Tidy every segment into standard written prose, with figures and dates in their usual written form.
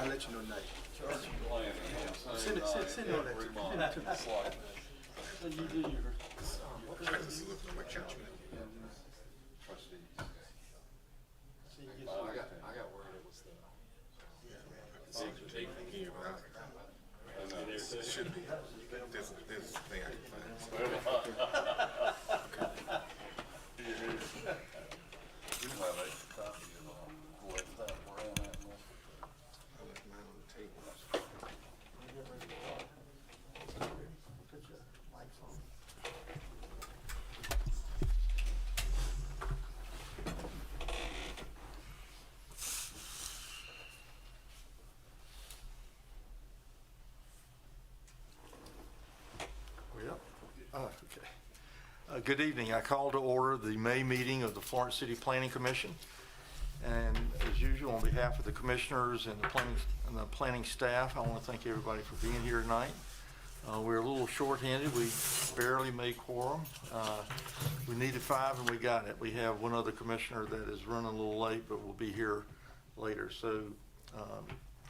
I'll let you know tonight. Send Send all that to me. So you do your. I got worried it was the big thing here, right? Should be. There's a thing I can find. You don't have extra copy of what that we're in at. I left mine on the table. Put your lights on. Yep. Okay. Good evening. I call to order the May meeting of the Florence City Planning Commission. And as usual, on behalf of the commissioners and the planning staff, I want to thank everybody for being here tonight. We're a little short-handed. We barely made quorum. We needed 5 and we got it. We have one other commissioner that is running a little late, but will be here later. So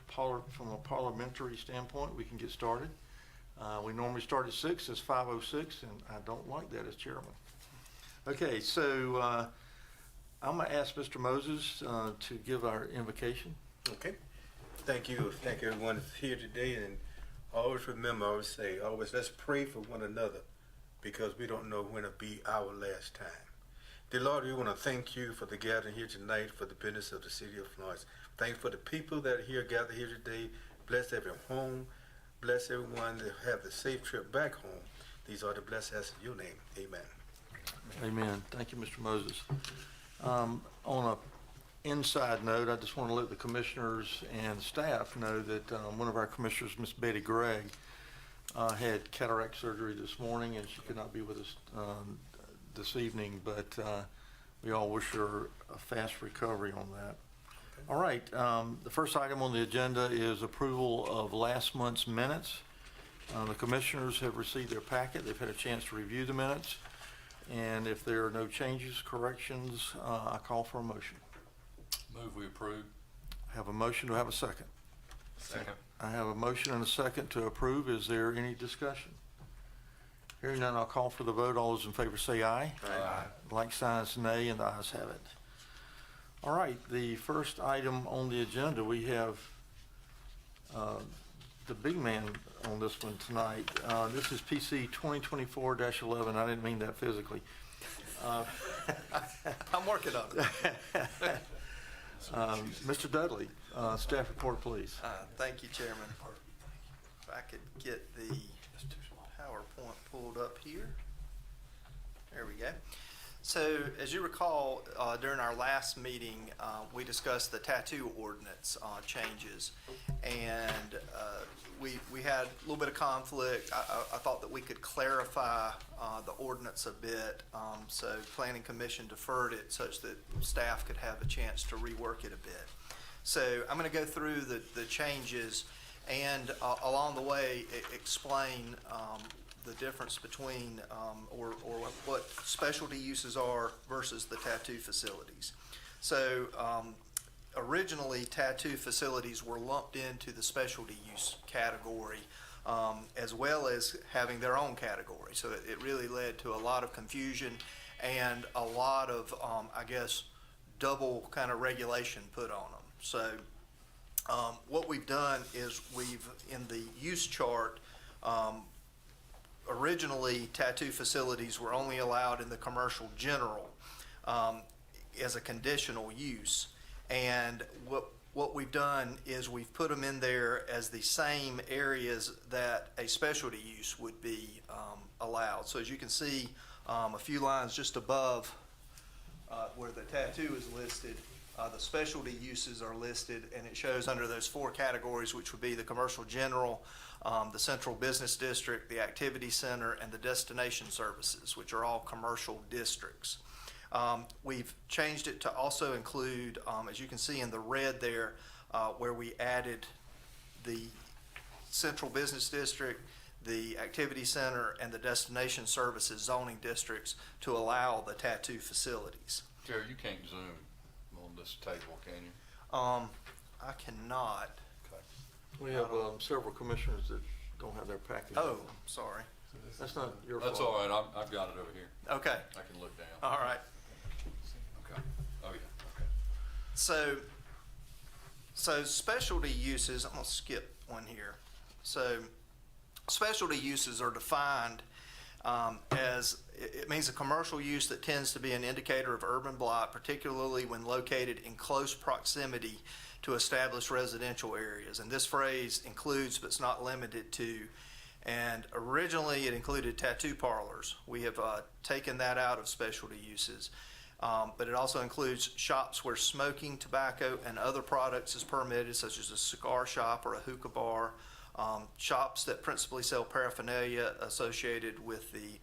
from a parliamentary standpoint, we can get started. We normally start at 6, it's 5:06, and I don't like that as chairman. Okay, so I'm going to ask Mr. Moses to give our invocation. Okay. Thank you. Thank everyone that's here today. And always remember, I always say, let's pray for one another because we don't know when it'll be our last time. Dear Lord, we want to thank you for the gathering here tonight for the business of the city of Florence. Thanks for the people that are here, gathered here today. Bless every home. Bless everyone to have the safe trip back home. These are the blessed in your name. Amen. Amen. Thank you, Mr. Moses. On a inside note, I just want to let the commissioners and staff know that one of our commissioners, Miss Betty Gregg, had cataract surgery this morning, and she could not be with us this evening, but we all wish her a fast recovery on that. All right, the first item on the agenda is approval of last month's minutes. The commissioners have received their packet. They've had a chance to review the minutes. And if there are no changes, corrections, I call for a motion. Move we approve. I have a motion. Do I have a second? Second. I have a motion and a second to approve. Is there any discussion? Hearing none, I'll call for the vote. All those in favor say aye. Aye. Like signs nay, and the ayes have it. All right, the first item on the agenda, we have the big man on this one tonight. This is PC 2024-11. I didn't mean that physically. I'm working on it. Mr. Dudley, staff report, please. Thank you, Chairman. If I could get the PowerPoint pulled up here. There we go. So, as you recall, during our last meeting, we discussed the tattoo ordinance changes, and we had a little bit of conflict. I thought that we could clarify the ordinance a bit, so Planning Commission deferred it such that staff could have a chance to rework it a bit. So, I'm going to go through the changes and along the way explain the difference between or what specialty uses are versus the tattoo facilities. So originally tattoo facilities were lumped into the specialty use category as well as having their own category. So it really led to a lot of confusion and a lot of, I guess, double kind of regulation put on them. So what we've done is in the use chart, originally, tattoo facilities were only allowed in the commercial general as a conditional use. And what we've done is we've put them in there as the same areas that a specialty use would be allowed. So as you can see, a few lines just above where the tattoo is listed, the specialty uses are listed, and it shows under those 4 categories, which would be the commercial general, the central business district, the activity center, and the destination services, which are all commercial districts. We've changed it to also include, as you can see in the red there, where we added the central business district, the activity center, and the destination services zoning districts to allow the tattoo facilities. Jerry, you can't zoom on this table, can you? I cannot. Okay. We have several commissioners that don't have their package. Oh, sorry. That's not your fault. That's all right, I've got it over here. Okay, I can look down. all right. Okay. Oh, yeah, okay. So specialty uses, I'm gonna skip one here. So specialty uses are defined as, it means a commercial use that tends to be an indicator of urban blight, particularly when located in close proximity to established residential areas. And this phrase includes, but it's not limited to, and originally it included tattoo parlors. We have taken that out of specialty uses. But it also includes shops where smoking, tobacco, and other products is permitted, such as a cigar shop or a hookah bar. Shops that principally sell paraphernalia associated with the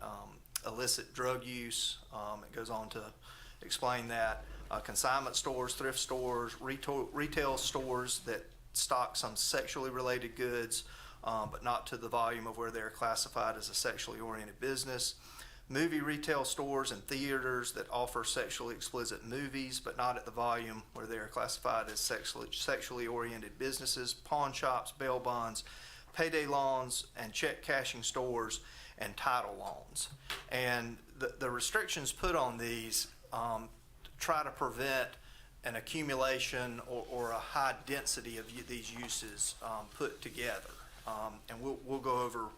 illicit drug use. It goes on to explain that. Consignment stores, thrift stores, retail stores that stock some sexually related goods, but not to the volume of where they're classified as a sexually oriented business. Movie retail stores and theaters that offer sexually explicit movies, but not at the volume where they are classified as sexually oriented businesses. Pawn shops, bail bonds, payday loans, and check cashing stores, and title loans. And the restrictions put on these try to prevent an accumulation or a high density of these uses put together. And we'll go over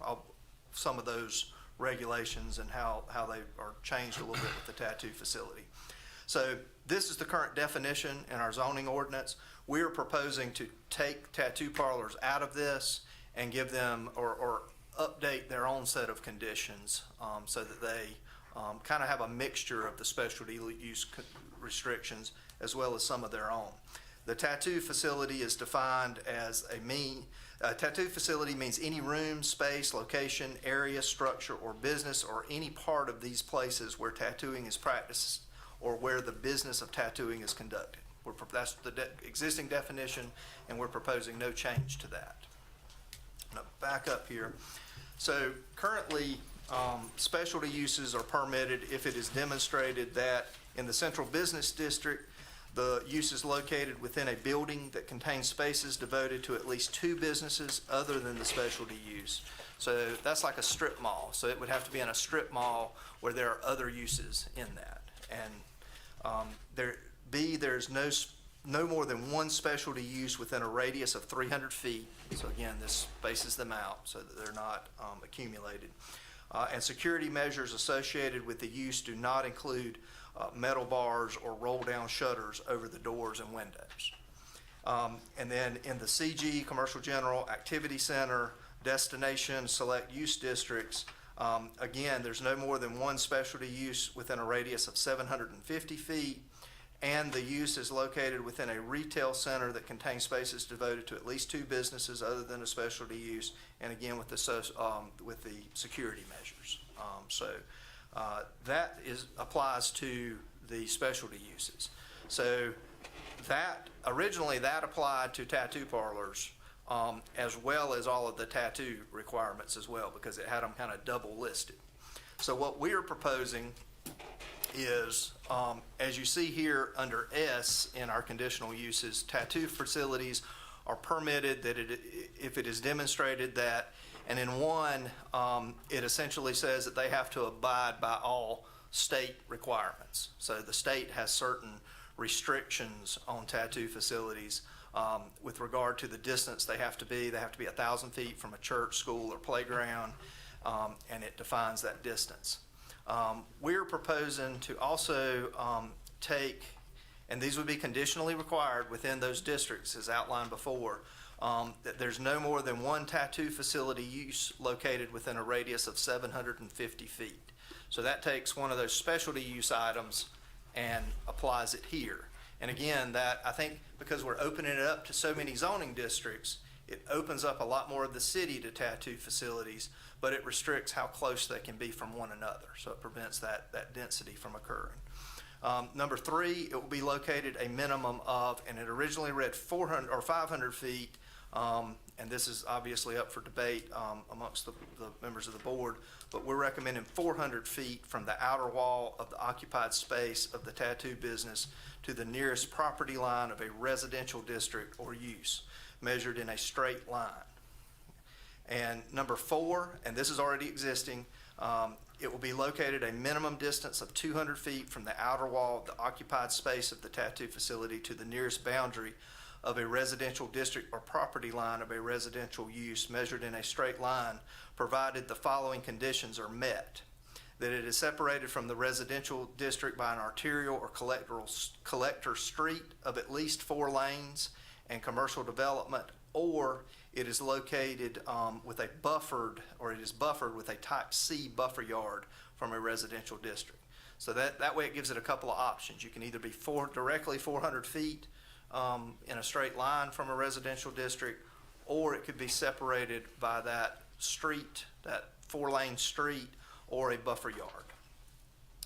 some of those regulations and how they are changed a little bit with the tattoo facility. So this is the current definition in our zoning ordinance. We are proposing to take tattoo parlors out of this and give them or update their own set of conditions so that they kind of have a mixture of the specialty use restrictions as well as some of their own. The tattoo facility is defined as a tattoo facility means any room, space, location, area, structure, or business, or any part of these places where tattooing is practiced or where the business of tattooing is conducted. That's the existing definition, and we're proposing no change to that. I'm going to back up here. So currently, specialty uses are permitted if it is demonstrated that in the central business district, the use is located within a building that contains spaces devoted to at least 2 businesses other than the specialty use. So that's like a strip mall. So it would have to be in a strip mall where there are other uses in that. And there's no more than one specialty use within a radius of 300 feet. So again, this spaces them out so that they're not accumulated. And security measures associated with the use do not include metal bars or roll-down shutters over the doors and windows. And then in the CG, Commercial General, Activity Center, Destination, Select Use Districts, again, there's no more than one specialty use within a radius of 750 feet, and the use is located within a retail center that contains spaces devoted to at least 2 businesses other than a specialty use, and again with the security measures. That applies to the specialty uses. So originally that applied to tattoo parlors as well as all of the tattoo requirements as well, because it had them kind of double listed. So what we are proposing is, as you see here under S in our conditional uses, tattoo facilities are permitted if it is demonstrated that. And in one, it essentially says that they have to abide by all state requirements. So the state has certain restrictions on tattoo facilities with regard to the distance they have to be. They have to be 1,000 feet from a church, school, or playground, and it defines that distance. We're proposing to also take, and these would be conditionally required within those districts as outlined before, that there's no more than one tattoo facility use located within a radius of 750 feet. So that takes one of those specialty use items and applies it here. And again, that I think because we're opening it up to so many zoning districts, it opens up a lot more of the city to tattoo facilities, but it restricts how close they can be from one another. So it prevents that density from occurring. Number 3, it will be located a minimum of, and it originally read 400 or 500 feet, and this is obviously up for debate amongst the members of the board, but we're recommending 400 feet from the outer wall of the occupied space of the tattoo business to the nearest property line of a residential district or use. measured in a straight line. And number 4, and this is already existing, it will be located a minimum distance of 200 feet from the outer wall of the occupied space of the tattoo facility to the nearest boundary of a residential district or property line of a residential use measured in a straight line, provided the following conditions are met: that it is separated from the residential district by an arterial or collector street of at least 4 lanes and commercial development, or it is located with a buffered, or it is buffered with a type C buffer yard from a residential district. So that way it gives it a couple of options. You can either be directly 400 feet in a straight line from a residential district, or it could be separated by that street, that 4-lane street, or a buffer yard.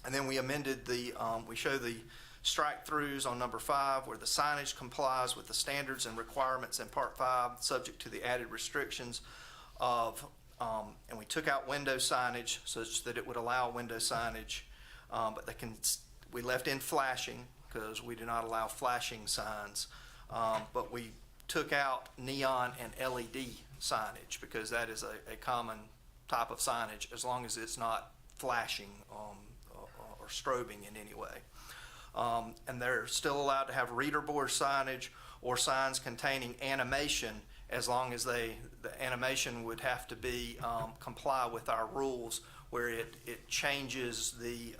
And then we amended we show the strike-throughs on number 5, where the signage complies with the standards and requirements in Part 5, subject to the added restrictions of, and we took out window signage such that it would allow window signage, but we left in flashing because we do not allow flashing signs, but we took out neon and LED signage because that is a common type of signage, as long as it's not flashing or strobing in any way. And they're still allowed to have reader board signage or signs containing animation, as long as the animation would have to be comply with our rules, where it changes the,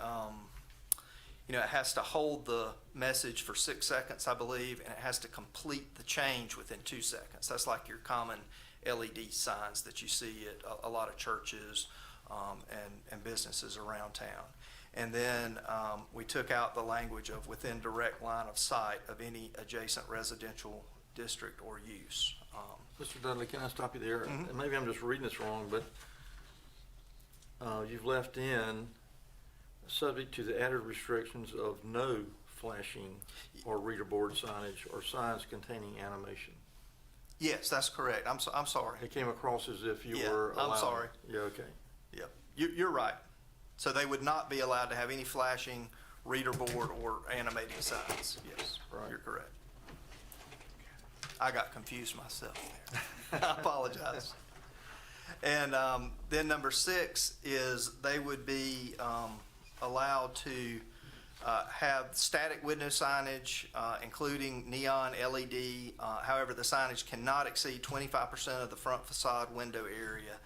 it has to hold the message for 6 seconds, I believe, and it has to complete the change within 2 seconds. That's like your common LED signs that you see at a lot of churches and businesses around town. And then we took out the language of within direct line of sight of any adjacent residential district or use. Mr. Dudley, can I stop you there? Mhm. And maybe I'm just reading this wrong, but you've left in subject to the added restrictions of no flashing or reader board signage or signs containing animation. Yes, that's correct. I'm sorry. It came across as if you Yeah, were allowed. I'm sorry. Yeah, okay. Yep, you're right. So they would not be allowed to have any flashing reader board or animating signs. Yes, Right. You're correct. I got confused myself there. I apologize. And then number 6 is they would be allowed to have static window signage, including neon, LED. However, the signage cannot exceed 25% of the front facade window area.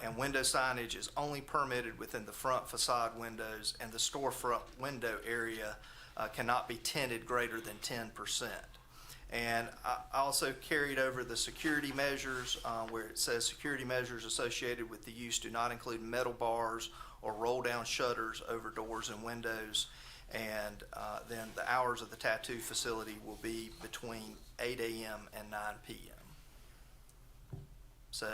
And window signage is only permitted within the front facade windows, and the storefront window area cannot be tinted greater than 10%. And I also carried over the security measures, where it says security measures associated with the use do not include metal bars or roll-down shutters over doors and windows. And then the hours of the tattoo facility will be between 8 a.m. and 9 p.m. So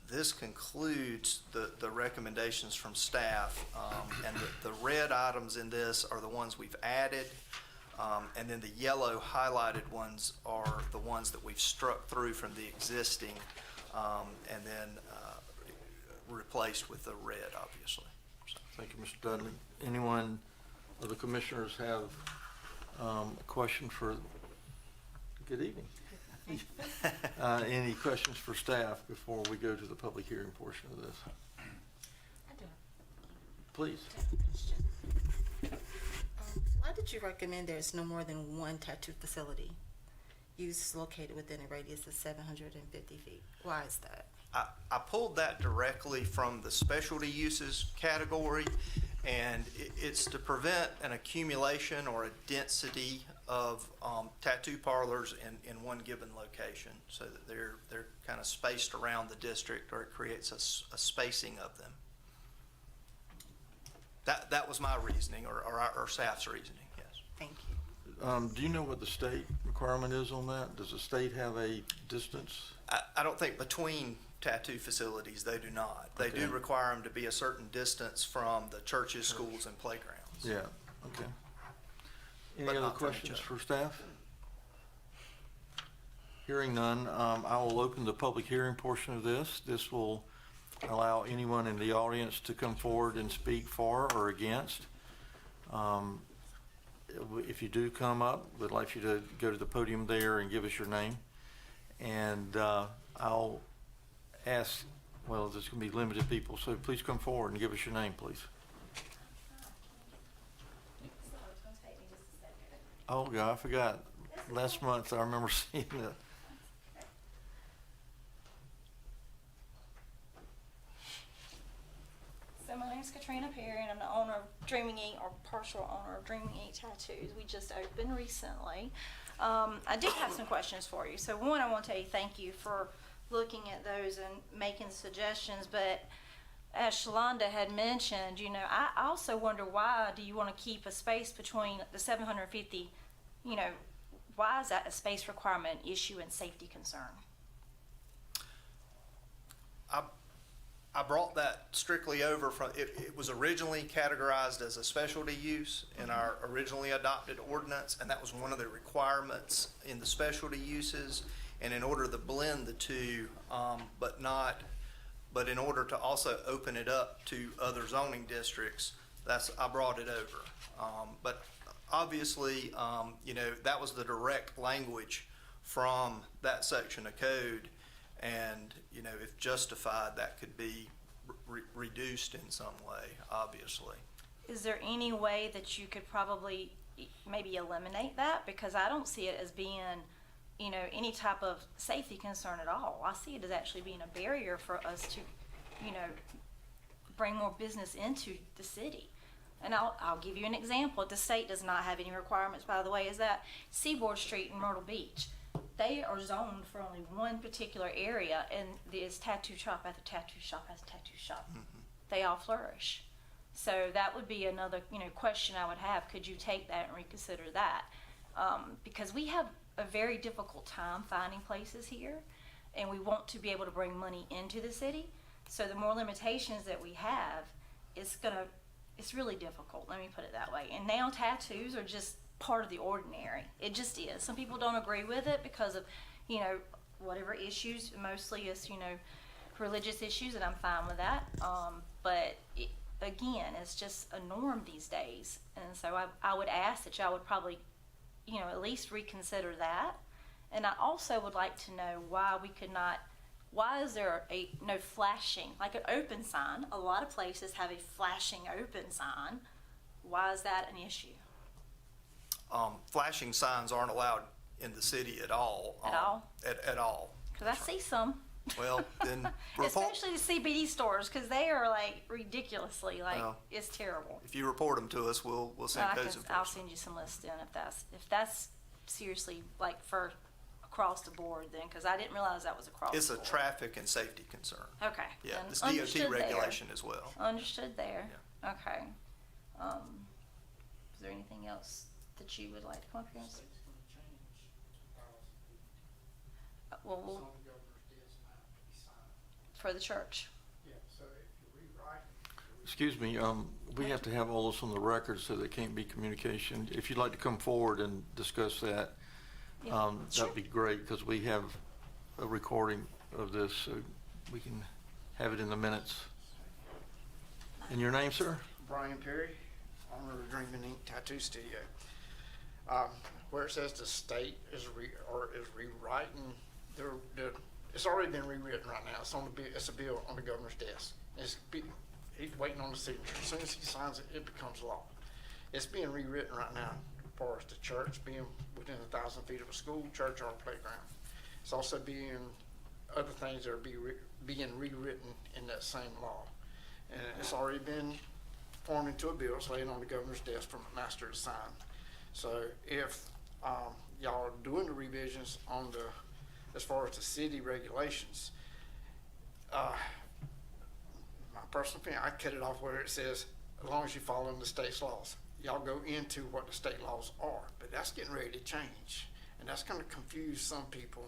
this concludes the recommendations from staff, and the red items in this are the ones we've added, and then the yellow highlighted ones are the ones that we've struck through from the existing, and then replaced with the red, obviously. So. Thank you, Mr. Dudley. Anyone of the commissioners have a question for, good evening. Any questions for staff before we go to the public hearing portion of this? I do. Please. Why did you recommend there's no more than one tattoo facility use located within a radius of 750 feet? Why is that? I pulled that directly from the specialty uses category, and it's to prevent an accumulation or a density of tattoo parlors in one given location, so that they're kind of spaced around the district, or it creates a spacing of them. That was my reasoning, or our staff's reasoning, yes. Thank you. Do you know what the state requirement is on that? Does the state have a distance? I don't think between tattoo facilities, they do not. They do Okay. require them to be a certain distance from the churches, schools, and playgrounds. Yeah, okay. Any But other not from each questions other. for staff? Hearing none, I will open the public hearing portion of this. This will allow anyone in the audience to come forward and speak for or against. if you do come up, we'd like you to go to the podium there and give us your name. And I'll ask, well, there's going to be limited people, so please come forward and give us your name, please. Oh, God, I forgot. Last month, I remember seeing that. So my name's Katrina Perry, and I'm the owner of Dreaming Ink, or partial owner of Dreaming Ink Tattoos. We just opened recently. I do have some questions for you. So one, I want to tell you thank you for looking at those and making suggestions. But as Shalonda had mentioned, you know, I also wonder, why do you want to keep a space between the 750, you know, why is that a space requirement issue and safety concern? I brought that strictly over from, it was originally categorized as a specialty use in our originally adopted ordinance, and that was one of the requirements in the specialty uses. And in order to blend the two, but in order to also open it up to other zoning districts, I brought it over. But obviously, you know, that was the direct language from that section of code. And, you know, if justified, that could be reduced in some way, obviously. Is there any way that you could probably maybe eliminate that? Because I don't see it as being, you know, any type of safety concern at all. I see it as actually being a barrier for us to, you know, bring more business into the city. And I'll give you an example. The state does not have any requirements, by the way, is that Seaboard Street in Myrtle Beach. They are zoned for only one particular area, and there's tattoo shop after tattoo shop after tattoo shop. Mm-hmm. They all flourish. So that would be another, you know, question I would have. Could you take that and reconsider that? Because we have a very difficult time finding places here, and we want to be able to bring money into the city. So the more limitations that we have, it's really difficult. Let me put it that way. And now tattoos are just part of the ordinary. It just is. Some people don't agree with it because of, you know, whatever issues. Mostly it's, you know, religious issues, and I'm fine with that. But again, it's just a norm these days. And so I would ask that y'all would probably, you know, at least reconsider that. And I also would like to know why is there no flashing, like an open sign? A lot of places have a flashing open sign. Why is that an issue? Flashing signs aren't allowed in the city at all. At all? At all. Because I see some. Well, then report. Especially the CBD stores, because they are like ridiculously, like, it's terrible. If you report them to us, we'll send codes enforcement. I'll send you some lists in if that's seriously like for across the board then, because I didn't realize that was across the board. It's a traffic and safety concern. Okay. Yeah, then it's DOT understood regulation there. as well. Understood there. Yeah. Okay. Is there anything else that you would like to come up here and say? Well, for the church. Excuse me, we have to have all this on the record, so there can't be communication. If you'd like to come forward and discuss that, Yeah, sure. that'd be great, because we have a recording of this, so we can have it in the minutes. And your name, sir? Brian Perry, owner of Dreaming Ink Tattoo Studio. Where it says the state is rewriting, it's already been rewritten right now. It's a bill on the governor's desk. He's waiting on the signature. As soon as he signs it, it becomes law. It's being rewritten right now as far as the church being within 1,000 feet of a school, church, or a playground. It's also being other things that are being rewritten in that same law. And it's already been formed into a bill. It's laying on the governor's desk for my master to sign. So if y'all are doing the revisions on as far as the city regulations, my personal opinion, I cut it off where it says, as long as you follow the state's laws. Y'all go into what the state laws are, but that's getting ready to change. And that's going to confuse some people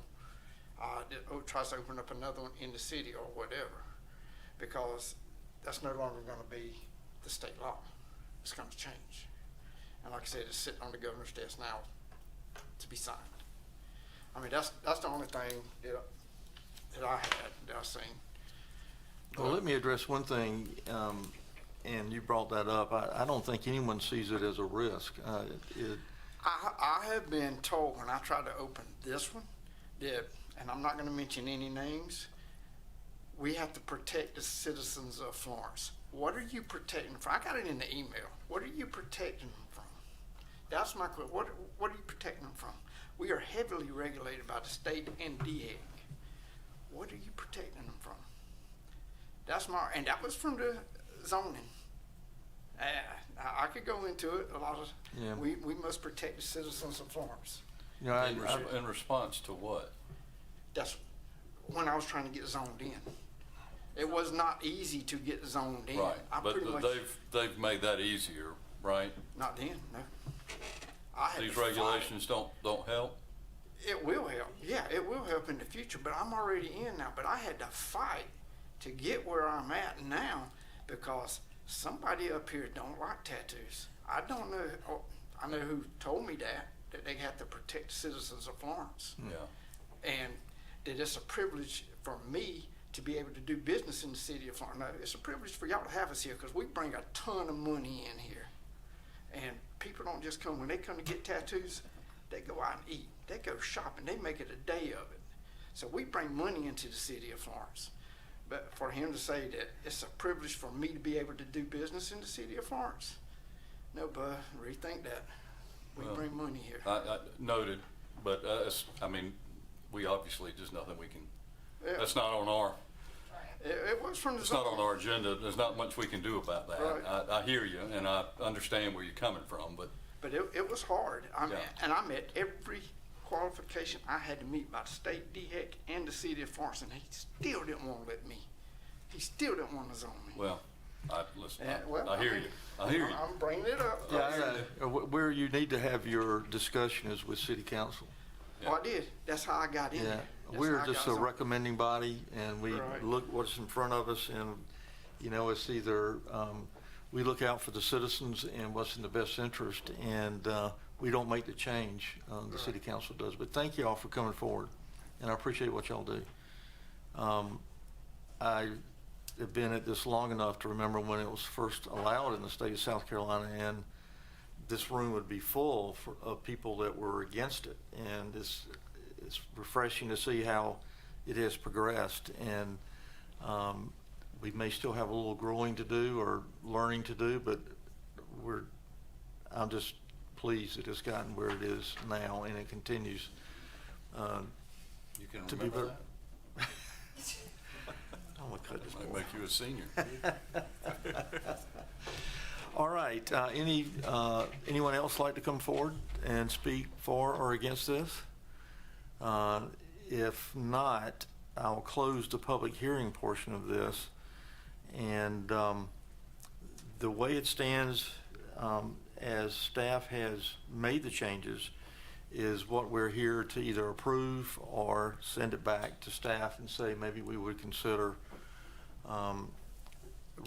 that tries to open up another one in the city or whatever, because that's no longer going to be the state law. It's going to change. And like I said, it's sitting on the governor's desk now to be signed. I mean, that's the only thing that I had, that I seen. Well, let me address one thing, and you brought that up. I don't think anyone sees it as a risk. I have been told when I tried to open this one that, and I'm not going to mention any names, we have to protect the citizens of Florence. What are you protecting from? I got it in the email. What are you protecting them from? That's my question. What are you protecting them from? We are heavily regulated by the state and DHEC. What are you protecting them from? And that was from the zoning. I could go into it a lot of. Yeah. We must protect the citizens of Florence. You know, In response to what? That's when I was trying to get zoned in. It was not easy to get zoned in. Right, I but pretty much, they've made that easier, right? not then, no. I had These to fight. regulations don't help? It will help. Yeah, it will help in the future, but I'm already in now. But I had to fight to get where I'm at now because somebody up here don't like tattoos. I don't know. I know who told me that they have to protect the citizens of Florence. Yeah. And that it's a privilege for me to be able to do business in the city of Florence. No, it's a privilege for y'all to have us here because we bring a ton of money in here. And people don't just come, when they come to get tattoos, they go out and eat. They go shopping. They make it a day of it. So we bring money into the city of Florence. But for him to say that it's a privilege for me to be able to do business in the city of Florence, no, bud, rethink that. We Well, bring money here. I noted, but we obviously, there's nothing we can, Yeah. that's not on our, It was from the it's not on zone. our agenda. There's not much we can do about that. Right. I hear you, and I understand where you're coming from, but But it was hard. Yeah. And I met every qualification I had to meet by the state, DHEC, and the city of Florence, and he still didn't want to let me. He still didn't want to zone me. well, listen, Yeah, well, I hear you. I hear you. I'm bringing it up. where you need to have your discussion is with city council. Oh, I did. That's how I got in Yeah, there. That's we're how I just got a zoned. recommending body, and we Right. look what's in front of us, and, you know, it's either, we look out for the citizens and what's in the best interest, and we don't make the change, the city council does. But thank you all for coming forward, and I appreciate what y'all do. I have been at this long enough to remember when it was first allowed in the state of South Carolina, and this room would be full of people that were against it. And it's refreshing to see how it has progressed. And we may still have a little growing to do or learning to do, but I'm just pleased that it's gotten where it is now, and it continues You can to be remember better. that? I'm gonna cut this Might board. make you a senior. All right, anyone else like to come forward and speak for or against this? If not, I'll close the public hearing portion of this. And the way it stands, as staff has made the changes, is what we're here to either approve or send it back to staff and say maybe we would consider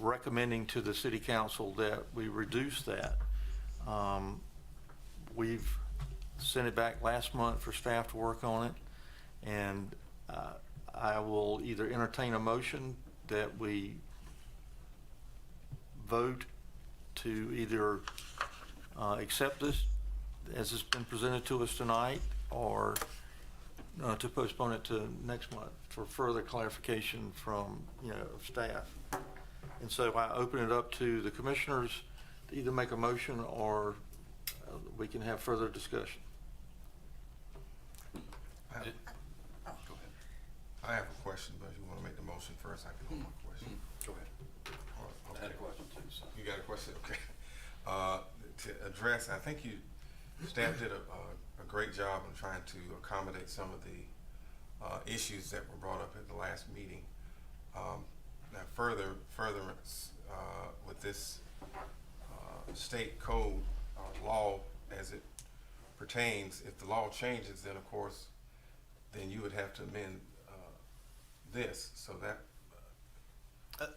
recommending to the city council that we reduce that. We've sent it back last month for staff to work on it, and I will either entertain a motion that we vote to either accept this as it's been presented to us tonight, or to postpone it to next month for further clarification from, staff. And so I open it up to the commissioners to either make a motion or we can have further discussion. I have, Go ahead. I have a question, but if you want to make the motion first, I can hold my question. Go ahead. Or- I had a okay. question too, so. You got a question? Okay. To address, I think staff did a great job in trying to accommodate some of the issues that were brought up at the last meeting. Now furtherance with this state code law as it pertains, if the law changes, then of course, then you would have to amend this, so that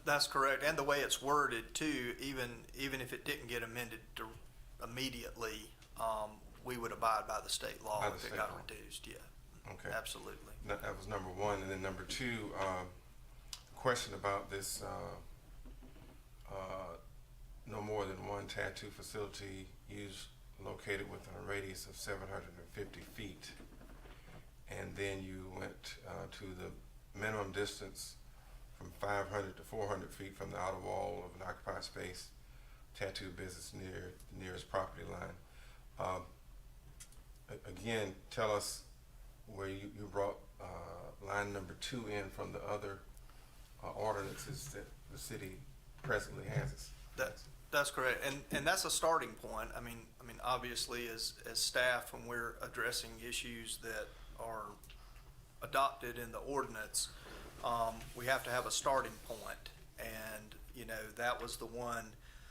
That's correct, and the way it's worded too, even if it didn't get amended immediately, we would abide by the state law By the if it state got law. reduced, yeah, okay. absolutely. That was number one, and then number two, question about this, no more than one tattoo facility used located within a radius of 750 feet. And then you went to the minimum distance from 500 to 400 feet from the outer wall of an occupied space, tattoo business near the nearest property line. Again, tell us where you brought line number 2 in from the other ordinances that the city presently has. That's correct, and that's a starting point. I mean, obviously, as staff, when we're addressing issues that are adopted in the ordinance, we have to have a starting point. And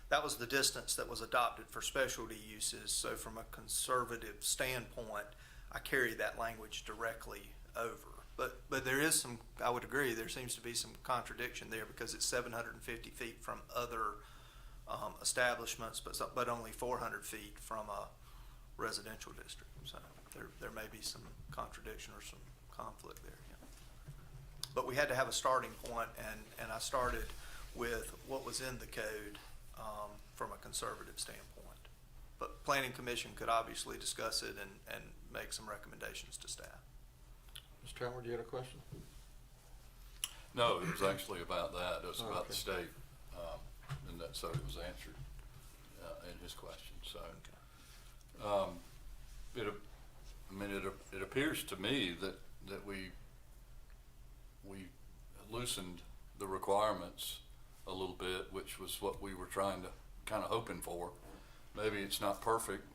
that was the distance that was adopted for specialty uses. So from a conservative standpoint, I carry that language directly over. But there is some, I would agree, there seems to be some contradiction there because it's 750 feet from other establishments, but only 400 feet from a residential district. So there may be some contradiction or some conflict there. Yeah. But we had to have a starting point, and I started with what was in the code from a conservative standpoint. But Planning Commission could obviously discuss it and make some recommendations to staff. Mr. Howard, you had a question? No, it was actually about that. It was about Okay. the state, and that, so it was answered in his question. So, it appears to me that we loosened the requirements a little bit, which was what we were trying to kind of hoping for. Maybe it's not perfect,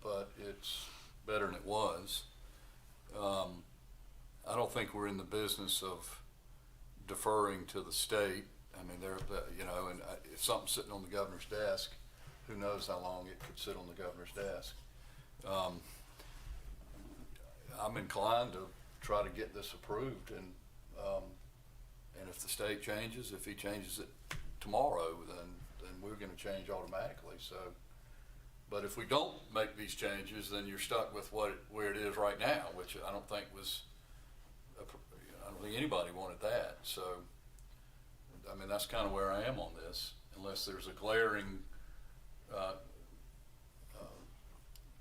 but it's better than it was. I don't think we're in the business of deferring to the state. I mean, and if something's sitting on the governor's desk, who knows how long it could sit on the governor's desk. I'm inclined to try to get this approved, and if the state changes, if he changes it tomorrow, then we're going to change automatically. So, but if we don't make these changes, then you're stuck with where it is right now, which I don't think was. I don't think anybody wanted that. So, I mean, that's kind of where I am on this, unless there's a glaring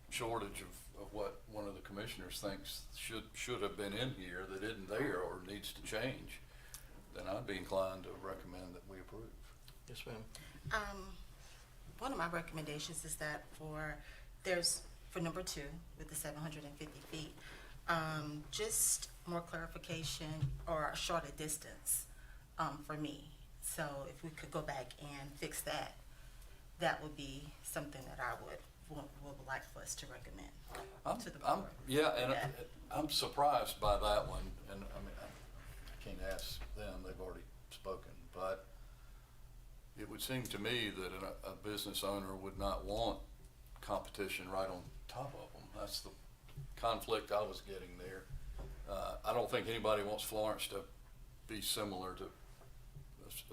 shortage of what one of the commissioners thinks should have been in here that isn't there or needs to change, then I'd be inclined to recommend that we approve. Yes, ma'am. One of my recommendations is that for number 2 with the 750 feet, just more clarification or a shorter distance for me. So if we could go back and fix that, that would be something that I would like for us to recommend to the board. I'm surprised by that one, and I mean, I can't ask them, they've already spoken, but it would seem to me that a business owner would not want competition right on top of them. That's the conflict I was getting there. I don't think anybody wants Florence to be similar to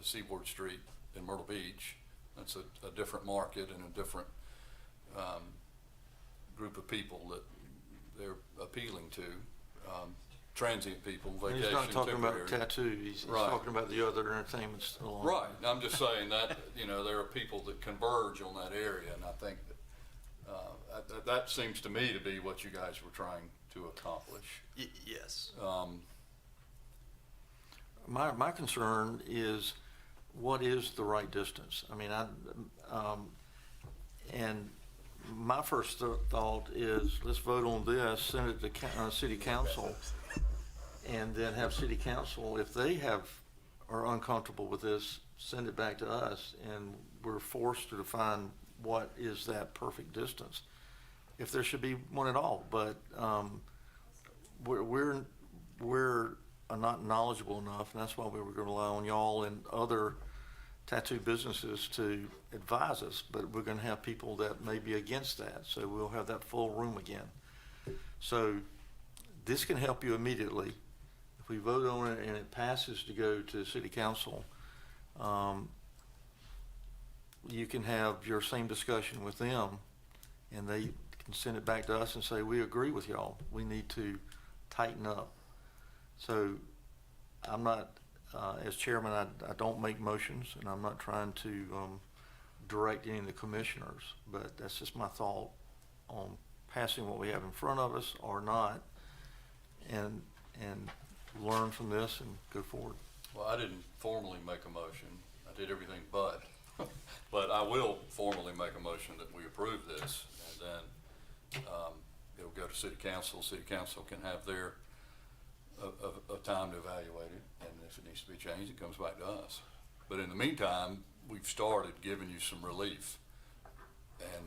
a Seaboard Street in Myrtle Beach. That's a different market and a different group of people that they're appealing to. Transient people, vacation, He's not talking temporary. about tattoo. He's Right. talking about the other entertainments along. Right. I'm just saying that, there are people that converge on that area, and I think that that seems to me to be what you guys were trying to accomplish. Yes. My concern is what is the right distance? I mean, and my first thought is let's vote on this, send it to city council, and then have city council, if they are uncomfortable with this, send it back to us, and we're forced to define what is that perfect distance, if there should be one at all. But we're not knowledgeable enough, and that's why we were going to rely on y'all and other tattoo businesses to advise us. But we're going to have people that may be against that, so we'll have that full room again. So this can help you immediately. If we vote on it and it passes to go to city council, you can have your same discussion with them, and they can send it back to us and say, we agree with y'all. We need to tighten up. So I'm not, as chairman, I don't make motions, and I'm not trying to direct any of the commissioners, but that's just my thought on passing what we have in front of us or not, and learn from this and go forward. Well, I didn't formally make a motion. I did everything but. But I will formally make a motion that we approve this, and then it'll go to city council. City council can have their a time to evaluate it, and if it needs to be changed, it comes back to us. But in the meantime, we've started giving you some relief, and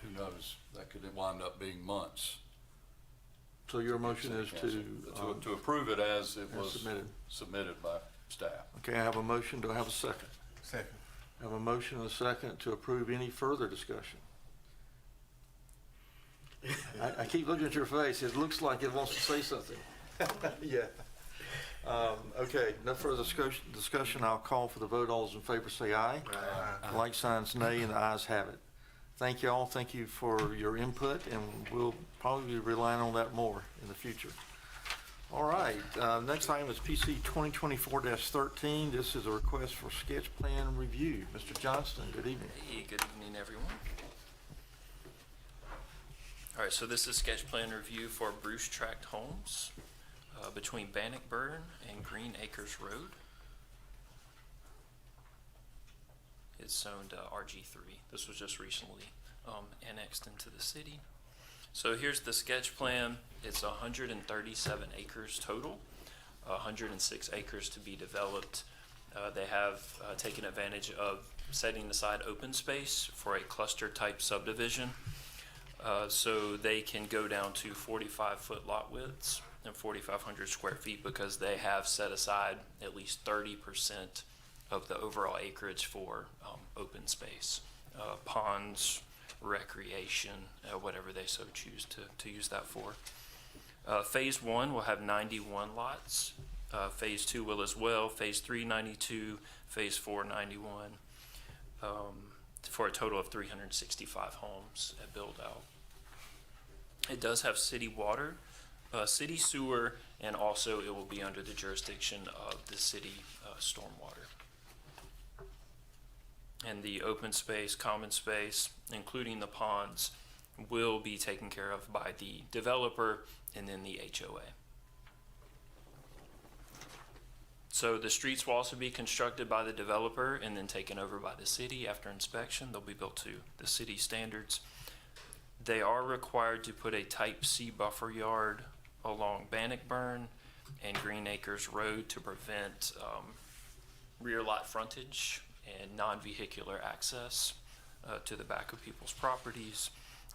who knows, that could wind up being months. So your motion is To approve it as it as was submitted. submitted by staff. Okay, I have a motion. Do I have a second? Second. I have a motion and a second to approve. Any further discussion? I keep looking at your face. It looks like it wants to say something. Yeah. Okay, no further discussion. I'll call for the vote. All those in favor say aye. Aye. Like signs nay, and the ayes have it. Thank you all. Thank you for your input, and we'll probably be relying on that more in the future. All right, next item is PC 2024-13. This is a request for sketch plan review. Mr. Johnston, good evening. Hey, good evening, everyone. All right, so this is sketch plan review for Bruce Tract Homes between Bannockburn and Green Acres Road. It's zoned RG3. This was just recently annexed into the city. So here's the sketch plan. It's 137 acres total, 106 acres to be developed. They have taken advantage of setting aside open space for a cluster type subdivision. So they can go down to 45-foot lot widths and 4,500 square feet because they have set aside at least 30% of the overall acreage for open space, ponds, recreation, whatever they so choose to use that for. Phase 1 will have 91 lots. Phase 2 will as well. Phase 3, 92. Phase 4, 91. For a total of 365 homes at build out. It does have city water, city sewer, and also it will be under the jurisdiction of the city stormwater. And the open space, common space, including the ponds, will be taken care of by the developer and then the HOA. So the streets will also be constructed by the developer and then taken over by the city after inspection. They'll be built to the city standards. They are required to put a type C buffer yard along Bannockburn and Green Acres Road to prevent rear lot frontage and non-vehicular access to the back of people's properties,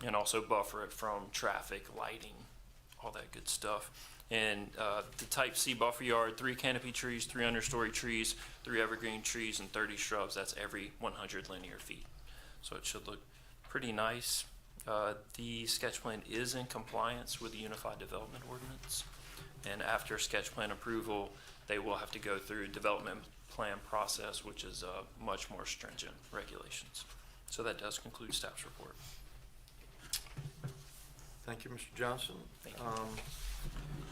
and also buffer it from traffic, lighting, all that good stuff. And the type C buffer yard, 3 canopy trees, 3 understory trees, 3 evergreen trees, and 30 shrubs. That's every 100 linear feet. So it should look pretty nice. The sketch plan is in compliance with the Unified Development Ordinance. And after sketch plan approval, they will have to go through development plan process, which is much more stringent regulations. So that does conclude staff's report. Thank you, Mr. Johnson. Thank you.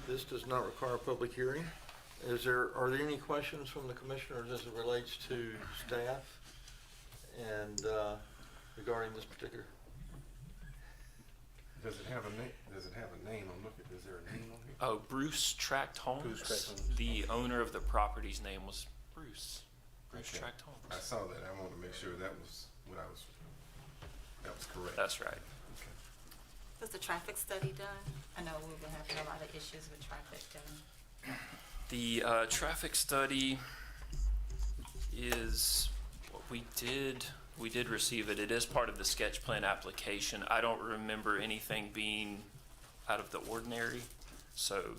This does not require a public hearing. Are there any questions from the commissioners as it relates to staff and regarding this particular? Does it have a name? Does it have a name? I'm looking. Is there a name on here? Oh, Bruce Tract Homes. Bruce Tract Homes. The owner of the property's name was Bruce. Bruce Okay. Tract Homes. I saw that. I wanted to make sure that was correct. That's right. Okay. Was the traffic study done? I know we've been having a lot of issues with traffic done. The traffic study is what we did. We did receive it. It is part of the sketch plan application. I don't remember anything being out of the ordinary, so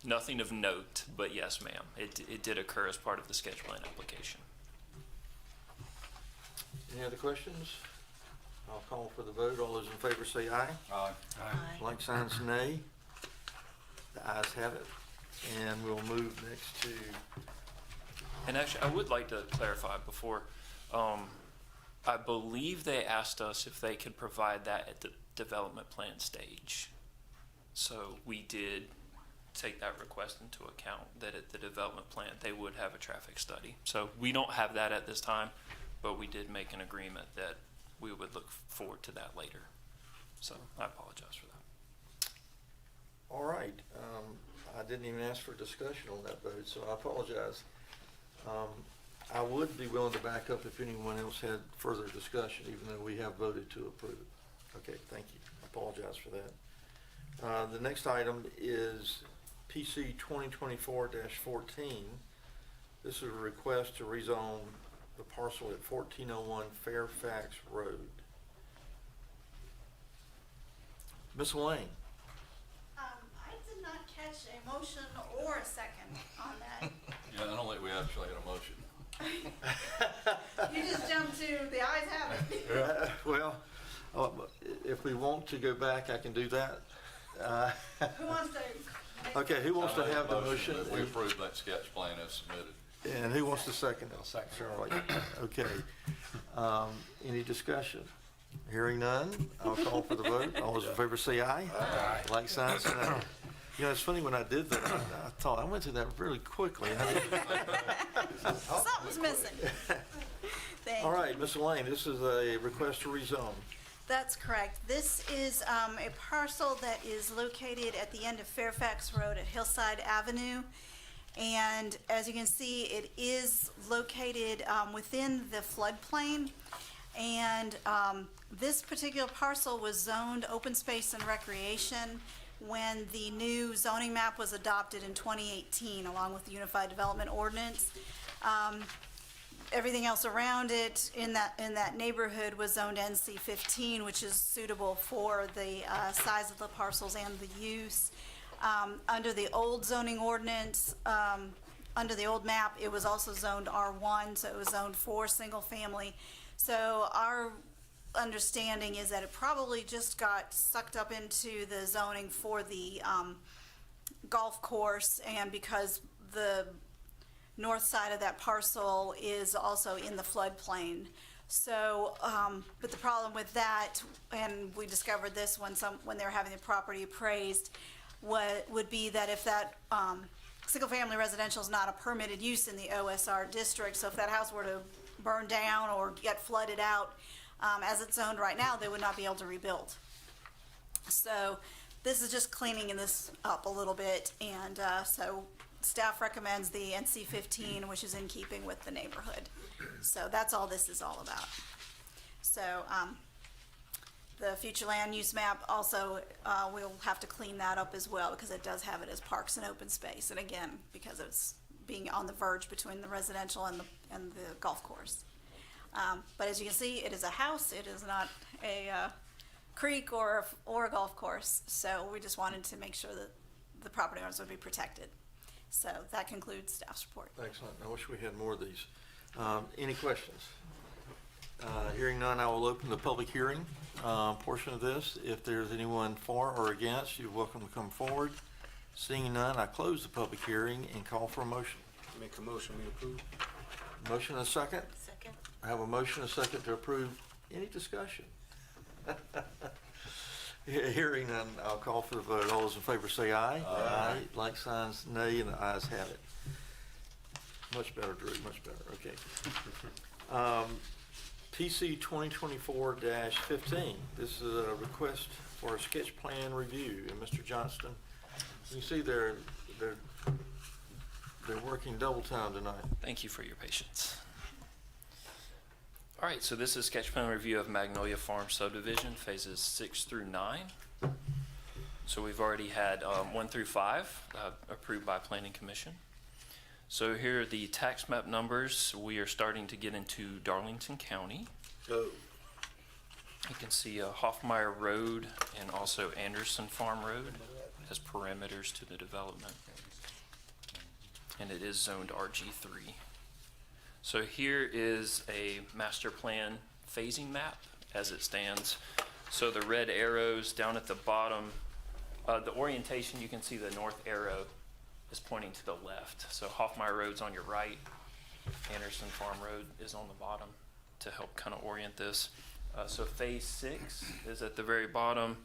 nothing of note, but yes, ma'am, it did occur as part of the sketch plan application. Any other questions? I'll call for the vote. All those in favor say aye. Aye. Aye. Like signs nay. The ayes have it. And we'll move next to, And actually, I would like to clarify before, I believe they asked us if they could provide that at the development plan stage. So we did take that request into account, that at the development plan, they would have a traffic study. So we don't have that at this time, but we did make an agreement that we would look forward to that later. So I apologize for that. All right, I didn't even ask for discussion on that vote, so I apologize. I would be willing to back up if anyone else had further discussion, even though we have voted to approve it. Okay, thank you. I apologize for that. The next item is PC 2024-14. This is a request to rezone the parcel at 1401 Fairfax Road. Ms. Lane? I did not catch a motion or a second on that. Yeah, I don't think we actually had a motion. You just jumped to the ayes have it. Well, if we want to go back, I can do that. Who wants to? make- Okay, who wants to I make a have the motion? that we approve that sketch plan as submitted. And who wants to second it? Charlie. Okay. Any discussion? Hearing none, I'll call for the vote. All those in favor say aye. Aye. Like sign, say aye. You know, it's funny, when I did that, I thought, I went through that really quickly. Something's missing. Thank All you. right, Ms. Lane, this is a request to rezone. That's correct. This is a parcel that is located at the end of Fairfax Road at Hillside Avenue. And as you can see, it is located within the floodplain. And this particular parcel was zoned open space and recreation when the new zoning map was adopted in 2018, along with the Unified Development Ordinance. Everything else around it in that neighborhood was zoned NC 15, which is suitable for the size of the parcels and the use. Under the old zoning ordinance, under the old map, it was also zoned R1, so it was zoned for single family. So our understanding is that it probably just got sucked up into the zoning for the golf course, and because the north side of that parcel is also in the floodplain. So, but the problem with that, and we discovered this when they were having the property appraised, would be that if that single-family residential is not a permitted use in the OSR district, so if that house were to burn down or get flooded out, as it's zoned right now, they would not be able to rebuild. So this is just cleaning this up a little bit, and so staff recommends the NC 15, which is in keeping with the neighborhood. So that's all this is all about. So the future land use map also, we'll have to clean that up as well, because it does have it as parks and open space. And again, because it's being on the verge between the residential and the golf course. But as you can see, it is a house. It is not a creek or a golf course. So we just wanted to make sure that the property owners would be protected. So that concludes staff's report. Excellent. I wish we had more of these. Any questions? Hearing none, I will open the public hearing portion of this. If there's anyone for or against, you're welcome to come forward. Seeing none, I close the public hearing and call for a motion. Make a motion, we approve. Motion and a second? Second. I have a motion and a second to approve. Any discussion? Hearing none, I'll call for the vote. All those in favor say aye. Aye. Like signs nay, and the ayes have it. Much better, Drew, much better. Okay. PC 2024-15. This is a request for a sketch plan review. And Mr. Johnston, you see they're working double time tonight. Thank you for your patience. All right, so this is sketch plan review of Magnolia Farm subdivision, phases 6 through 9. So we've already had 1 through 5 approved by Planning Commission. So here are the tax map numbers. We are starting to get into Darlington County. So, You can see Hoffmeyer Road and also Anderson Farm Road as perimeters to the development. And it is zoned RG3. So here is a master plan phasing map as it stands. So the red arrows down at the bottom, the orientation, you can see the north arrow is pointing to the left. So Hoffmeyer Road's on your right, Anderson Farm Road is on the bottom to help kind of orient this. So phase 6 is at the very bottom.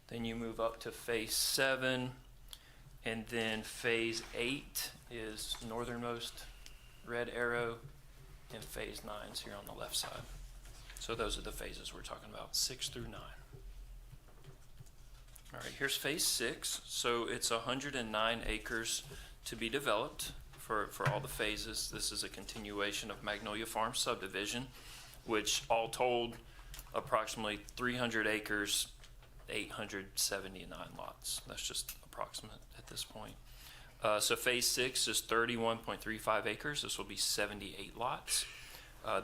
Then you move up to phase 7, and then phase 8 is northernmost red arrow, and phase 9's here on the left side. So those are the phases we're talking about, 6 through 9. All right, here's phase 6. So it's 109 acres to be developed for all the phases. This is a continuation of Magnolia Farm subdivision, which all told approximately 300 acres, 879 lots. That's just approximate at this point. So phase 6 is 31.35 acres. This will be 78 lots.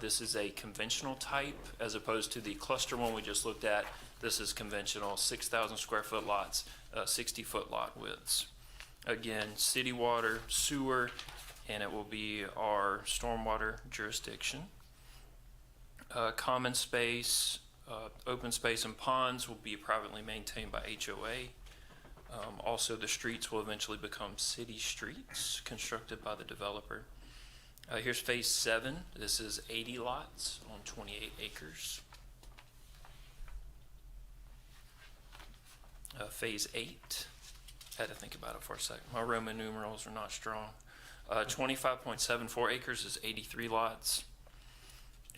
This is a conventional type as opposed to the cluster one we just looked at. This is conventional, 6,000 square foot lots, 60-foot lot widths. Again, city water, sewer, and it will be our stormwater jurisdiction. Common space, open space and ponds will be privately maintained by HOA. Also, the streets will eventually become city streets constructed by the developer. Here's phase 7. This is 80 lots on 28 acres. Phase 8. Had to think about it for a second. My Roman numerals are not strong. 25.74 acres is 83 lots.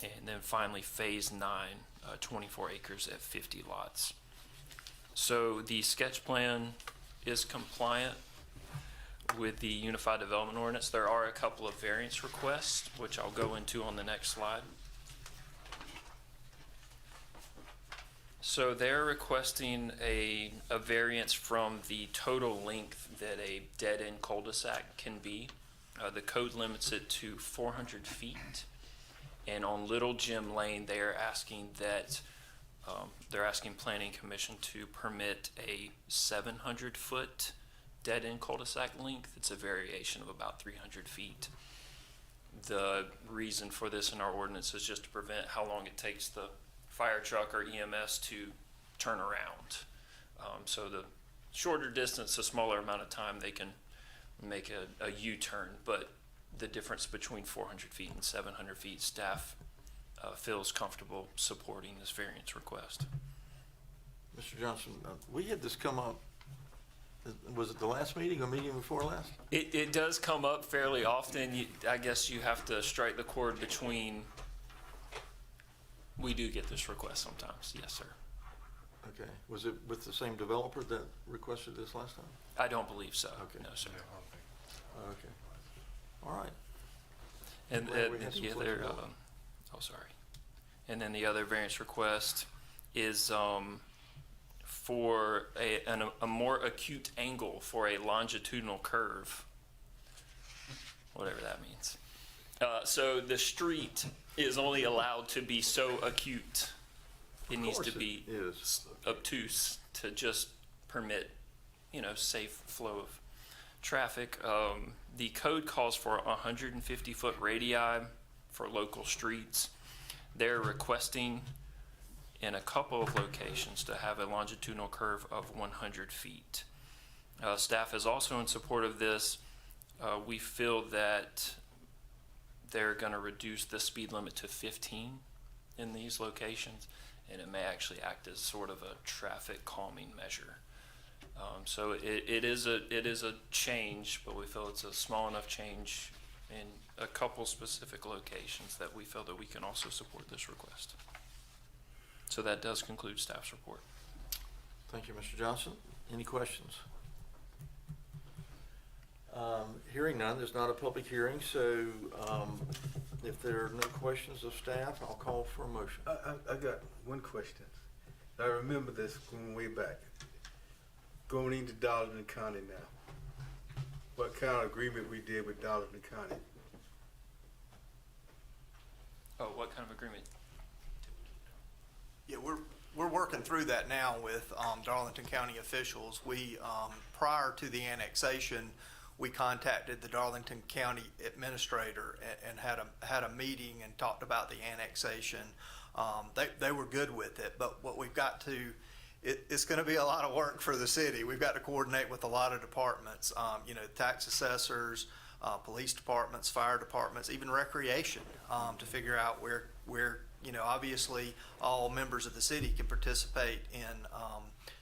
And then finally, phase 9, 24 acres at 50 lots. So the sketch plan is compliant with the Unified Development Ordinance. There are a couple of variance requests, which I'll go into on the next slide. So they're requesting a variance from the total length that a dead-end cul-de-sac can be. The code limits it to 400 feet. And on Little Jim Lane, they're asking Planning Commission to permit a 700-foot dead-end cul-de-sac length. It's a variation of about 300 feet. The reason for this in our ordinance is just to prevent how long it takes the fire truck or EMS to turn around. So the shorter distance, a smaller amount of time, they can make a U-turn. But the difference between 400 feet and 700 feet, staff feels comfortable supporting this variance request. Mr. Johnson, we had this come up, was it the last meeting or meeting before last? It does come up fairly often. I guess you have to strike the chord between, we do get this request sometimes, yes, sir. Okay, was it with the same developer that requested this last time? I don't believe so, Okay. no, sir. Okay, all right. And Glad we had some the other, flexibility. And then the other variance request is for a more acute angle for a longitudinal curve, whatever that means. So the street is only allowed to be so acute. It needs to be obtuse to just permit, safe flow of traffic. The code calls for 150-foot radii for local streets. They're requesting in a couple of locations to have a longitudinal curve of 100 feet. Staff is also in support of this. We feel that they're going to reduce the speed limit to 15 in these locations, and it may actually act as sort of a traffic calming measure. So it is a change, but we feel it's a small enough change in a couple specific locations that we feel that we can also support this request. So that does conclude staff's report. Thank you, Mr. Johnson. Any questions? Hearing none, there's not a public hearing, so if there are no questions of staff, I'll call for a motion. I got one question. I remember this going way back. Going into Darlington County now. What kind of agreement we did with Darlington County? Oh, what kind of agreement? Yeah, we're working through that now with Darlington County officials. We prior to the annexation, we contacted the Darlington County administrator and had a meeting and talked about the annexation. They were good with it, but what we've got to, it's going to be a lot of work for the city. We've got to coordinate with a lot of departments, tax assessors, police departments, fire departments, even recreation, to figure out where obviously all members of the city can participate in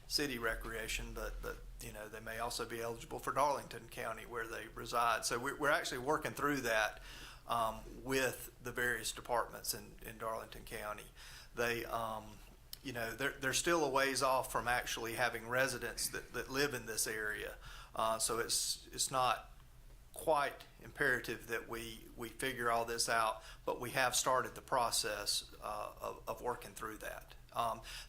city recreation, but they may also be eligible for Darlington County where they reside. So we're actually working through that. with the various departments in Darlington County. They, you know, they're still a ways off from actually having residents that live in this area. So it's not quite imperative that we figure all this out, but we have started the process of working through that.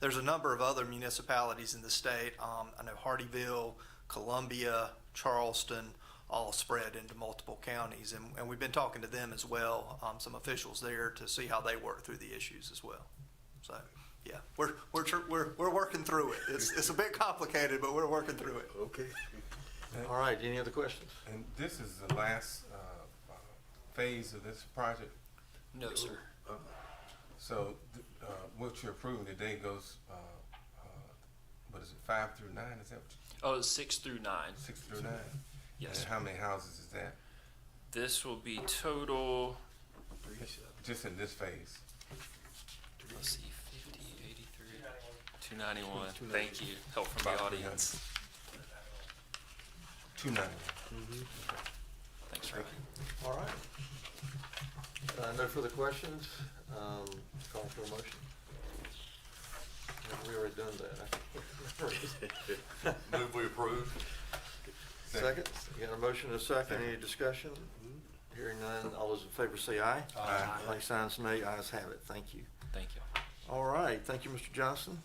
There's a number of other municipalities in the state. I know Hardeeville, Columbia, Charleston, all spread into multiple counties, and we've been talking to them as well, some officials there, to see how they work through the issues as well. So, yeah, we're working through it. It's a bit complicated, but we're working through it. Okay. All right, any other questions? And this is the last phase of this project. No, sir. So what you're approving today goes, what is it, 5 through 9? Is that what Oh, it's 6 through 9. 6 through 9? Yes, And sir. how many houses is that? This will be total, Just in this phase? let's see, 50, 83, 291. Thank you. Help from the About audience. 290. Thanks, Rob. All right. No further questions. Call for a motion. Have we already done that? Move we approve. Second. You got a motion and a second. Any discussion? Hearing none. All those in favor say aye. Aye. Like signs nay. Ayes have it. Thank you. Thank you. All right. Thank you, Mr. Johnson.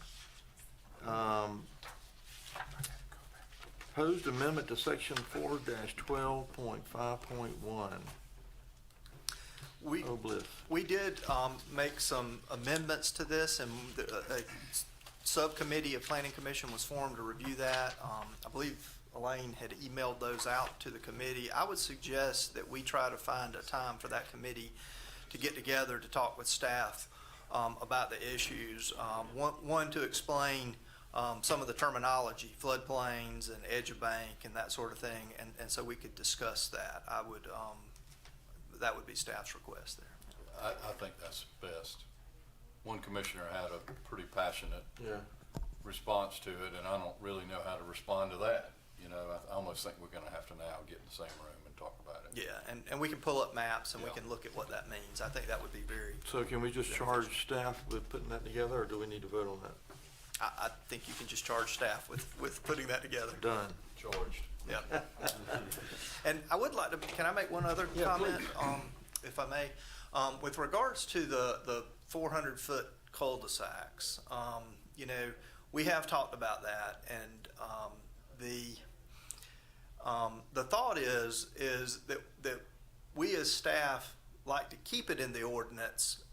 Proposed amendment to section 4-12.5.1. Oh, bliss. We did make some amendments to this, and a subcommittee of Planning Commission was formed to review that. I believe Elaine had emailed those out to the committee. I would suggest that we try to find a time for that committee to get together to talk with staff about the issues. One to explain some of the terminology, floodplains and edge of bank and that sort of thing, and so we could discuss that. That would be staff's request there. I think that's best. One commissioner had a pretty passionate Yeah. response to it, and I don't really know how to respond to that. You know, I almost think we're gonna have to now get in the same room and talk about it. Yeah, and we can pull up maps and we Yeah. can look at what that means. I think that would be very, So can we just charge staff with putting that together, or do we need to vote on that? I think you can just charge staff with putting that together. Done. Charged. Yeah. And I would like to, can I make one other Yeah, comment, if I may? With regards to the 400-foot cul-de-sacs, you know, we have talked about that, and the thought is that we as staff like to keep it in the ordinance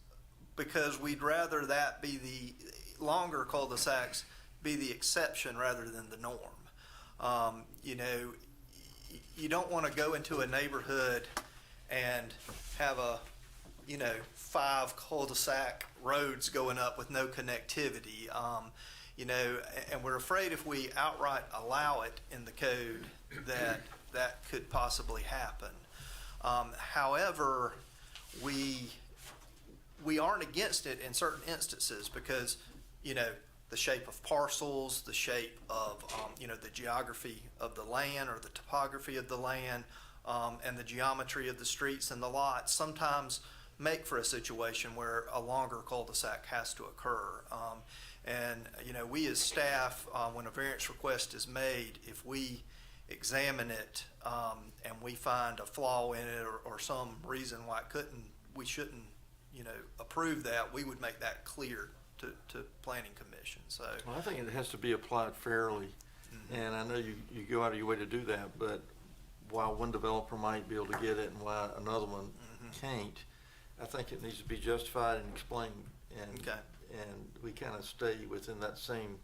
because we'd rather that be the longer cul-de-sacs be the exception rather than the norm. You know, you don't want to go into a neighborhood and have 5 cul-de-sac roads going up with no connectivity. You know, and we're afraid if we outright allow it in the code that could possibly happen. However, we aren't against it in certain instances because, you know, the shape of parcels, the shape of, the geography of the land or the topography of the land, and the geometry of the streets and the lots sometimes make for a situation where a longer cul-de-sac has to occur. And, you know, we as staff, when a variance request is made, if we examine it and we find a flaw in it or some reason why we shouldn't, you know, approve that, we would make that clear to Planning Commission. So, Well, I think it has to be applied fairly, and I know you go out of your way to do that, but while one developer might be able to get it and why another one can't, I think it needs to be justified and explained, and we kind of stay within that same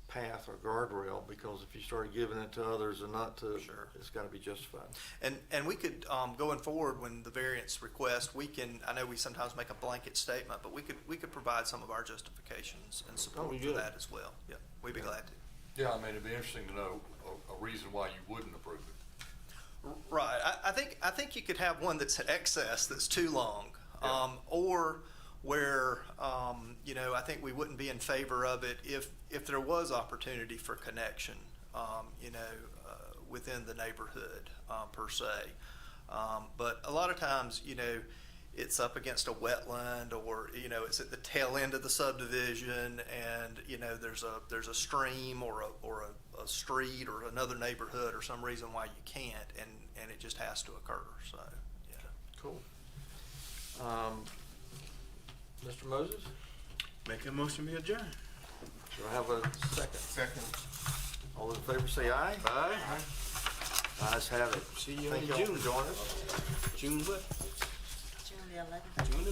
path or guardrail, because if you start giving it to others and not to, Sure. it's got to be justified. and we could, going forward, when the variance request, I know we sometimes make a blanket statement, but we could provide some of our justifications and support we for could. that as well. Yeah, we'd be glad to. Yeah, I mean, it'd be interesting to know a reason why you wouldn't approve it. Right. I think you could have one that's excess, that's too long, or where you know, I think we wouldn't be in favor of it if there was opportunity for connection, you know, within the neighborhood per se. But a lot of times, you know, it's up against a wetland, or, you know, it's at the tail end of the subdivision, and, you know, there's a stream or a street or another neighborhood or some reason why you can't, and it just has to occur, so, yeah. Cool. Mr. Moses, Make a motion, we adjourn. do I have a second? Second. All those in favor say aye. Aye. Ayes have it. See you Thank in you all June. for joining us. June what? June the 11th. June